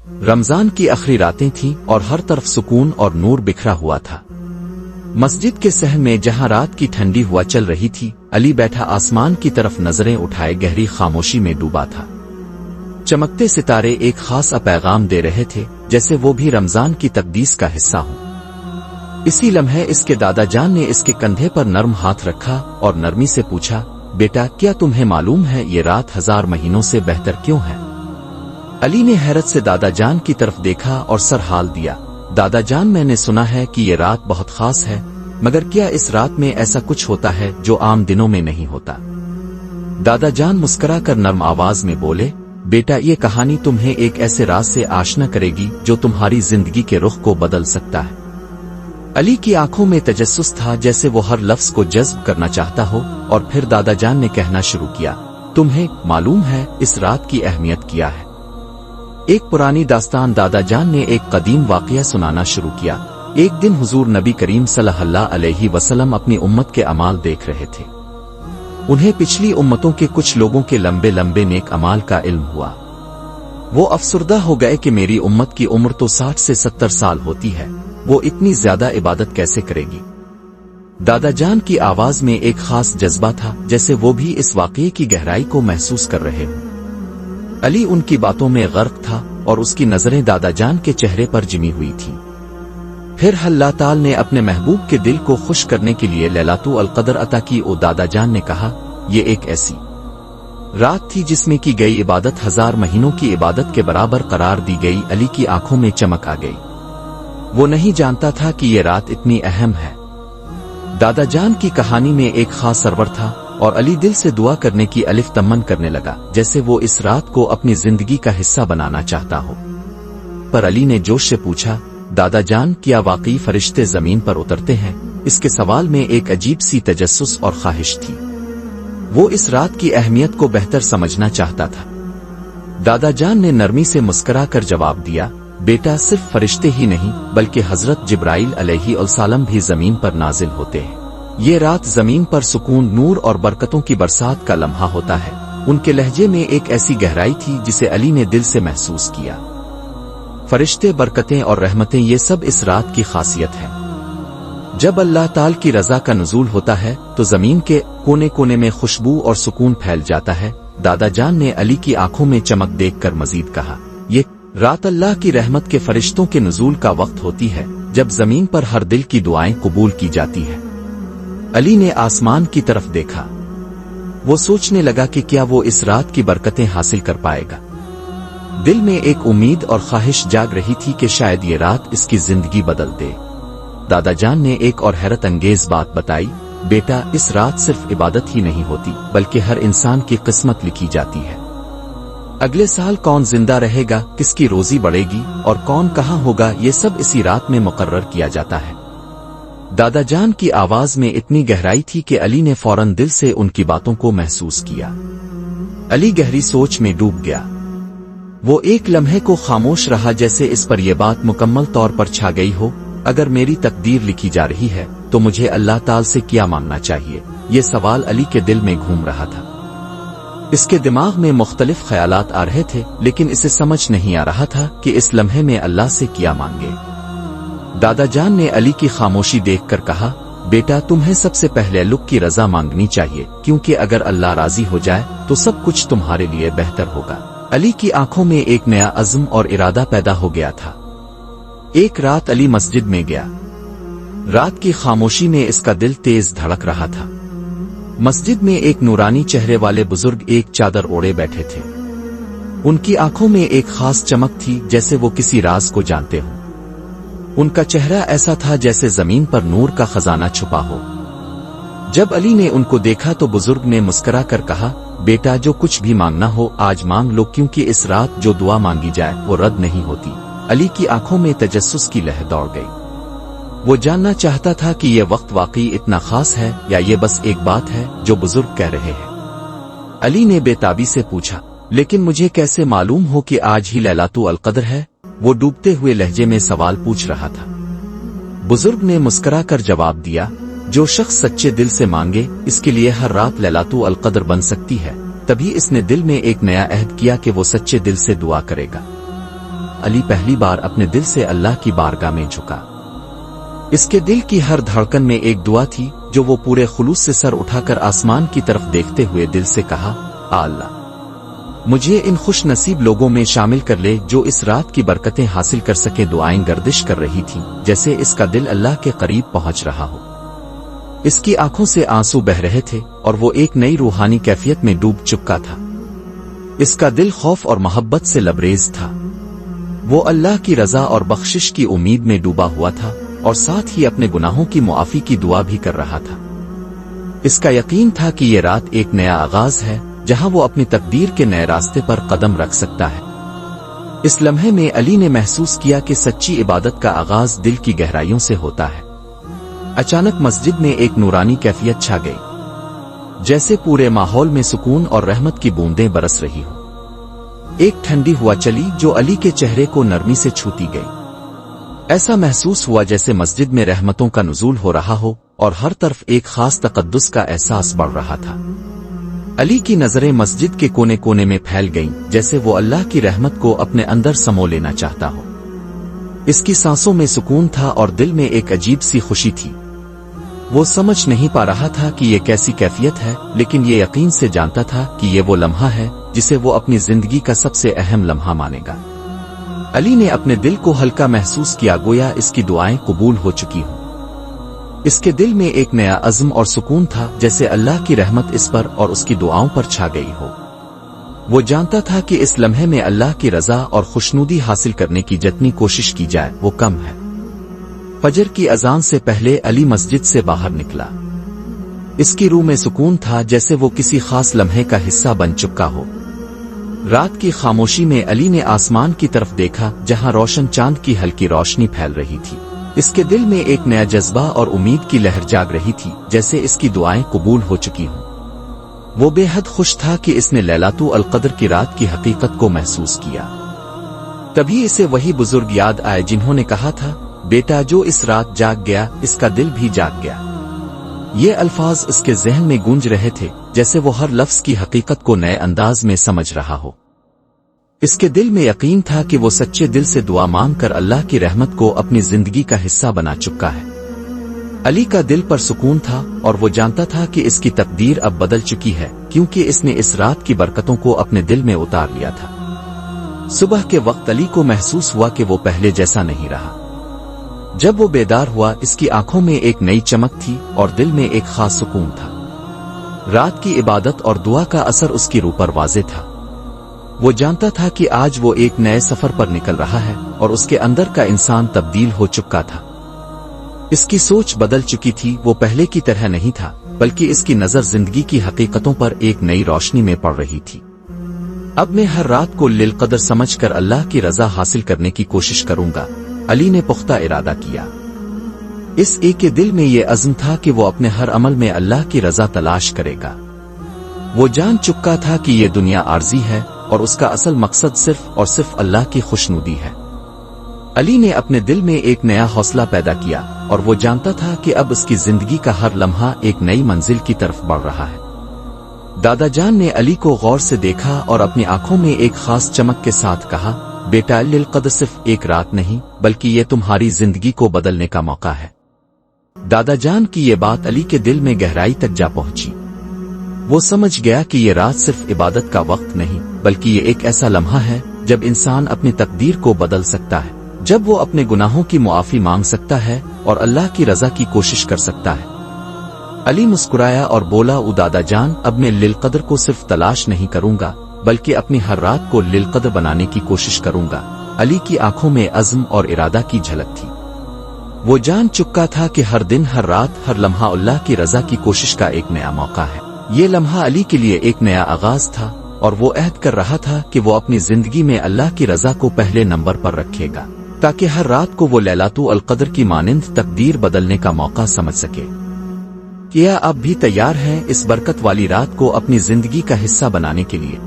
رمضان کی آخری راتیں تھیں اور ہر طرف سکون اور نور بکھرا ہوا تھا۔ مسجد کے صحن میں جہاں رات کی ٹھنڈی ہوا چل رہی تھی، علی بیٹھا آسمان کی طرف نظریں اٹھائے گہری خاموشی میں ڈوبا تھا۔ چمکتے ستارے ایک خاص پیغام دے رہے تھے، جیسے وہ بھی رمضان کی تقدیس کا حصہ ہوں۔ اسی لمحے اس کے دادا جان نے اس کے کندھے پر نرم ہاتھ رکھا اور نرمی سے پوچھا، بیٹا کیا تمہیں معلوم ہے یہ رات 1000 مہینوں سے بہتر کیوں ہے؟ علی نے حیرت سے دادا جان کی طرف دیکھا اور سر ہال دیا۔ دادا جان، میں نے سنا ہے کہ یہ رات بہت خاص ہے، مگر کیا اس رات میں ایسا کچھ ہوتا ہے جو عام دنوں میں نہیں ہوتا؟ دادا جان مسکرا کر نرم آواز میں بولے، بیٹا یہ کہانی تمہیں ایک ایسے راز سے آشنا کرے گی جو تمہاری زندگی کے رخ کو بدل سکتا ہے۔ علی کی آنکھوں میں تجسس تھا، جیسے وہ ہر لفظ کو جذب کرنا چاہتا ہو، اور پھر دادا جان نے کہنا شروع کیا، تمہیں معلوم ہے اس رات کی اہمیت کیا ہے؟ ایک پرانی داستان دادا جان نے ایک قدیم واقعہ سنانا شروع کیا۔ ایک دن حضور نبی کریم صلی اللہ علیہ وسلم اپنی امت کے اعمال دیکھ رہے تھے۔ انہیں پچھلی امتوں کے کچھ لوگوں کے لمبے لمبے نیک اعمال کا علم ہوا۔ وہ افسردہ ہو گئے کہ میری امت کی عمر تو 60 سے 70 سال ہوتی ہے، وہ اتنی زیادہ عبادت کیسے کرے گی؟ دادا جان کی آواز میں ایک خاص جذبہ تھا، جیسے وہ بھی اس واقعے کی گہرائی کو محسوس کر رہے ہوں۔ علی ان کی باتوں میں غرق تھا اور اس کی نظریں دادا جان کے چہرے پر جمی ہوئی تھیں۔ پھر اللہ تعالی نے اپنے محبوب کے دل کو خوش کرنے کے لیے لیلۃ القدر عطا کی۔ او دادا جان نے کہا، یہ ایک ایسی رات تھی جس میں کی گئی عبادت 1000 مہینوں کی عبادت کے برابر قرار دی گئی۔ علی کی آنکھوں میں چمک آ گئی۔ وہ نہیں جانتا تھا کہ یہ رات اتنی اہم ہے۔ دادا جان کی کہانی میں ایک خاص سرور تھا، اور علی دل سے دعا کرنے کی الف تمن کرنے لگا، جیسے وہ اس رات کو اپنی زندگی کا حصہ بنانا چاہتا ہو۔ پر علی نے جوش سے پوچھا، دادا جان کیا واقعی فرشتے زمین پر اترتے ہیں؟ اس کے سوال میں ایک عجیب سی تجسس اور خواہش تھی۔ وہ اس رات کی اہمیت کو بہتر سمجھنا چاہتا تھا۔ دادا جان نے نرمی سے مسکرا کر جواب دیا، بیٹا صرف فرشتے ہی نہیں بلکہ حضرت جبرائیل علیہ السلام بھی زمین پر نازل ہوتے ہیں۔ یہ رات زمین پر سکون، نور اور برکتوں کی برسات کا لمحہ ہوتا ہے۔ ان کے لہجے میں ایک ایسی گہرائی تھی جسے علی نے دل سے محسوس کیا۔ فرشتے، برکتیں اور رحمتیں، یہ سب اس رات کی خاصیت ہے۔ جب اللہ تعالی کی رضا کا نزول ہوتا ہے تو زمین کے کونے کونے میں خوشبو اور سکون پھیل جاتا ہے۔ دادا جان نے علی کی آنکھوں میں چمک دیکھ کر مزید کہا، یہ رات اللہ کی رحمت کے فرشتوں کے نزول کا وقت ہوتی ہے، جب زمین پر ہر دل کی دعائیں قبول کی جاتی ہے۔ علی نے آسمان کی طرف دیکھا۔ وہ سوچنے لگا کہ کیا وہ اس رات کی برکتیں حاصل کر پائے گا۔ دل میں ایک امید اور خواہش جاگ رہی تھی کہ شاید یہ رات اس کی زندگی بدل دے۔ دادا جان نے ایک اور حیرت انگیز بات بتائی، بیٹا اس رات صرف عبادت ہی نہیں ہوتی بلکہ ہر انسان کی قسمت لکھی جاتی ہے۔ اگلے سال کون زندہ رہے گا، کس کی روزی بڑھے گی اور کون کہاں ہوگا، یہ سب اسی رات میں مقرر کیا جاتا ہے۔ دادا جان کی آواز میں اتنی گہرائی تھی کہ علی نے فوراً دل سے ان کی باتوں کو محسوس کیا۔ علی گہری سوچ میں ڈوب گیا۔ وہ ایک لمحے کو خاموش رہا، جیسے اس پر یہ بات مکمل طور پر چھا گئی ہو۔ اگر میری تقدیر لکھی جا رہی ہے تو مجھے اللہ تعالی سے کیا مانگنا چاہیے؟ یہ سوال علی کے دل میں گھوم رہا تھا۔ اس کے دماغ میں مختلف خیالات آ رہے تھے، لیکن اسے سمجھ نہیں آ رہا تھا کہ اس لمحے میں اللہ سے کیا مانگے۔ دادا جان نے علی کی خاموشی دیکھ کر کہا، بیٹا تمہیں سب سے پہلے اللہ کی رضا مانگنی چاہیے، کیونکہ اگر اللہ راضی ہو جائے تو سب کچھ تمہارے لیے بہتر ہوگا۔ علی کی آنکھوں میں ایک نیا عزم اور ارادہ پیدا ہو گیا تھا۔ ایک رات علی مسجد میں گیا۔ رات کی خاموشی میں اس کا دل تیز دھڑک رہا تھا۔ مسجد میں ایک نورانی چہرے والے بزرگ ایک چادر اوڑے بیٹھے تھے۔ ان کی آنکھوں میں ایک خاص چمک تھی، جیسے وہ کسی راز کو جانتے ہوں۔ ان کا چہرہ ایسا تھا جیسے زمین پر نور کا خزانہ چھپا ہو۔ جب علی نے ان کو دیکھا تو بزرگ نے مسکرا کر کہا، بیٹا جو کچھ بھی مانگنا ہو آج مانگ لو، کیونکہ اس رات جو دعا مانگی جائے وہ رد نہیں ہوتی۔ علی کی آنکھوں میں تجسس کی لہر دوڑ گئی۔ وہ جاننا چاہتا تھا کہ یہ وقت واقعی اتنا خاص ہے یا یہ بس ایک بات ہے جو بزرگ کہہ رہے ہیں۔ علی نے بے تابی سے پوچھا، لیکن مجھے کیسے معلوم ہو کہ آج ہی لیلۃ القدر ہے؟ وہ ڈوبتے ہوئے لہجے میں سوال پوچھ رہا تھا۔ بزرگ نے مسکرا کر جواب دیا، جو شخص سچے دل سے مانگے اس کے لیے ہر رات لیلۃ القدر بن سکتی ہے۔ تبھی اس نے دل میں ایک نیا عہد کیا کہ وہ سچے دل سے دعا کرے گا۔ علی پہلی بار اپنے دل سے اللہ کی بارگاہ میں جھکا۔ اس کے دل کی ہر دھڑکن میں ایک دعا تھی جو وہ پورے خلوص سے سر اٹھا کر آسمان کی طرف دیکھتے ہوئے دل سے کہا، اللہ مجھے ان خوش نصیب لوگوں میں شامل کر لے جو اس رات کی برکتیں حاصل کر سکے۔ دعائیں گردش کر رہی تھیں جیسے اس کا دل اللہ کے قریب پہنچ رہا ہو۔ اس کی آنکھوں سے آنسو بہ رہے تھے اور وہ ایک نئی روحانی کیفیت میں ڈوب چکا تھا۔ اس کا دل خوف اور محبت سے لبریز تھا۔ وہ اللہ کی رضا اور بخشش کی امید میں ڈوبا ہوا تھا اور ساتھ ہی اپنے گناہوں کی معافی کی دعا بھی کر رہا تھا۔ اس کا یقین تھا کہ یہ رات ایک نیا آغاز ہے جہاں وہ اپنی تقدیر کے نئے راستے پر قدم رکھ سکتا ہے۔ اس لمحے میں علی نے محسوس کیا کہ سچی عبادت کا آغاز دل کی گہرائیوں سے ہوتا ہے۔ اچانک مسجد میں ایک نورانی کیفیت چھا گئی، جیسے پورے ماحول میں سکون اور رحمت کی بوندیں برس رہی ہوں۔ ایک ٹھنڈی ہوا چلی جو علی کے چہرے کو نرمی سے چھوتی گئی۔ ایسا محسوس ہوا جیسے مسجد میں رحمتوں کا نزول ہو رہا ہو اور ہر طرف ایک خاص تقدس کا احساس بڑھ رہا تھا۔ علی کی نظریں مسجد کے کونے کونے میں پھیل گئیں جیسے وہ اللہ کی رحمت کو اپنے اندر سمو لینا چاہتا ہو۔ اس کی سانسوں میں سکون تھا اور دل میں ایک عجیب سی خوشی تھی۔ وہ سمجھ نہیں پا رہا تھا کہ یہ کیسی کیفیت ہے، لیکن یہ یقین سے جانتا تھا کہ یہ وہ لمحہ ہے جسے وہ اپنی زندگی کا سب سے اہم لمحہ مانے گا۔ علی نے اپنے دل کو ہلکا محسوس کیا، گویا اس کی دعائیں قبول ہو چکی ہوں۔ اس کے دل میں ایک نیا عزم اور سکون تھا، جیسے اللہ کی رحمت اس پر اور اس کی دعاؤں پر چھا گئی ہو۔ وہ جانتا تھا کہ اس لمحے میں اللہ کی رضا اور خوشنودی حاصل کرنے کی جتنی کوشش کی جائے وہ کم ہے۔ فجر کی اذان سے پہلے علی مسجد سے باہر نکلا۔ اس کی روح میں سکون تھا جیسے وہ کسی خاص لمحے کا حصہ بن چکا ہو۔ رات کی خاموشی میں علی نے آسمان کی طرف دیکھا جہاں روشن چاند کی ہلکی روشنی پھیل رہی تھی۔ اس کے دل میں ایک نیا جذبہ اور امید کی لہر جاگ رہی تھی، جیسے اس کی دعائیں قبول ہو چکی ہوں۔ وہ بے حد خوش تھا کہ اس نے لیلۃ القدر کی رات کی حقیقت کو محسوس کیا۔ تبھی اسے وہی بزرگ یاد آئے جنہوں نے کہا تھا، بیٹا جو اس رات جاگ گیا اس کا دل بھی جاگ گیا۔ یہ الفاظ اس کے ذہن میں گونج رہے تھے جیسے وہ ہر لفظ کی حقیقت کو نئے انداز میں سمجھ رہا ہو۔ اس کے دل میں یقین تھا کہ وہ سچے دل سے دعا مانگ کر اللہ کی رحمت کو اپنی زندگی کا حصہ بنا چکا ہے۔ علی کا دل پر سکون تھا اور وہ جانتا تھا کہ اس کی تقدیر اب بدل چکی ہے، کیونکہ اس نے اس رات کی برکتوں کو اپنے دل میں اتار لیا تھا۔ صبح کے وقت علی کو محسوس ہوا کہ وہ پہلے جیسا نہیں رہا۔ جب وہ بیدار ہوا اس کی آنکھوں میں ایک نئی چمک تھی اور دل میں ایک خاص سکون تھا۔ رات کی عبادت اور دعا کا اثر اس کی روح پر واضح تھا۔ وہ جانتا تھا کہ آج وہ ایک نئے سفر پر نکل رہا ہے اور اس کے اندر کا انسان تبدیل ہو چکا تھا۔ اس کی سوچ بدل چکی تھی، وہ پہلے کی طرح نہیں تھا، بلکہ اس کی نظر زندگی کی حقیقتوں پر ایک نئی روشنی میں پڑ رہی تھی۔ اب میں ہر رات کو للقدر سمجھ کر اللہ کی رضا حاصل کرنے کی کوشش کروں گا، علی نے پختہ ارادہ کیا۔ اس ایک کے دل میں یہ عزم تھا کہ وہ اپنے ہر عمل میں اللہ کی رضا تلاش کرے گا۔ وہ جان چکا تھا کہ یہ دنیا عارضی ہے اور اس کا اصل مقصد صرف اور صرف اللہ کی خوشنودی ہے۔ علی نے اپنے دل میں ایک نیا حوصلہ پیدا کیا اور وہ جانتا تھا کہ اب اس کی زندگی کا ہر لمحہ ایک نئی منزل کی طرف بڑھ رہا ہے۔ دادا جان نے علی کو غور سے دیکھا اور اپنی آنکھوں میں ایک خاص چمک کے ساتھ کہا، بیٹا للقدر صرف ایک رات نہیں بلکہ یہ تمہاری زندگی کو بدلنے کا موقع ہے۔ دادا جان کی یہ بات علی کے دل میں گہرائی تک جا پہنچی۔ وہ سمجھ گیا کہ یہ رات صرف عبادت کا وقت نہیں بلکہ یہ ایک ایسا لمحہ ہے جب انسان اپنی تقدیر کو بدل سکتا ہے، جب وہ اپنے گناہوں کی معافی مانگ سکتا ہے اور اللہ کی رضا کی کوشش کر سکتا ہے۔ علی مسکرایا اور بولا، او دادا جان، اب میں للقدر کو صرف تلاش نہیں کروں گا بلکہ اپنی ہر رات کو للقدر بنانے کی کوشش کروں گا۔ علی کی آنکھوں میں عزم اور ارادہ کی جھلک تھی۔ وہ جان چکا تھا کہ ہر دن، ہر رات، ہر لمحہ اللہ کی رضا کی کوشش کا ایک نیا موقع ہے۔ یہ لمحہ علی کے لیے ایک نیا آغاز تھا اور وہ عہد کر رہا تھا کہ وہ اپنی زندگی میں اللہ کی رضا کو پہلے نمبر پر رکھے گا، تاکہ ہر رات کو وہ لیلۃ القدر کی مانند تقدیر بدلنے کا موقع سمجھ سکے۔ کیا آپ بھی تیار ہیں اس برکت والی رات کو اپنی زندگی کا حصہ بنانے کے لیے؟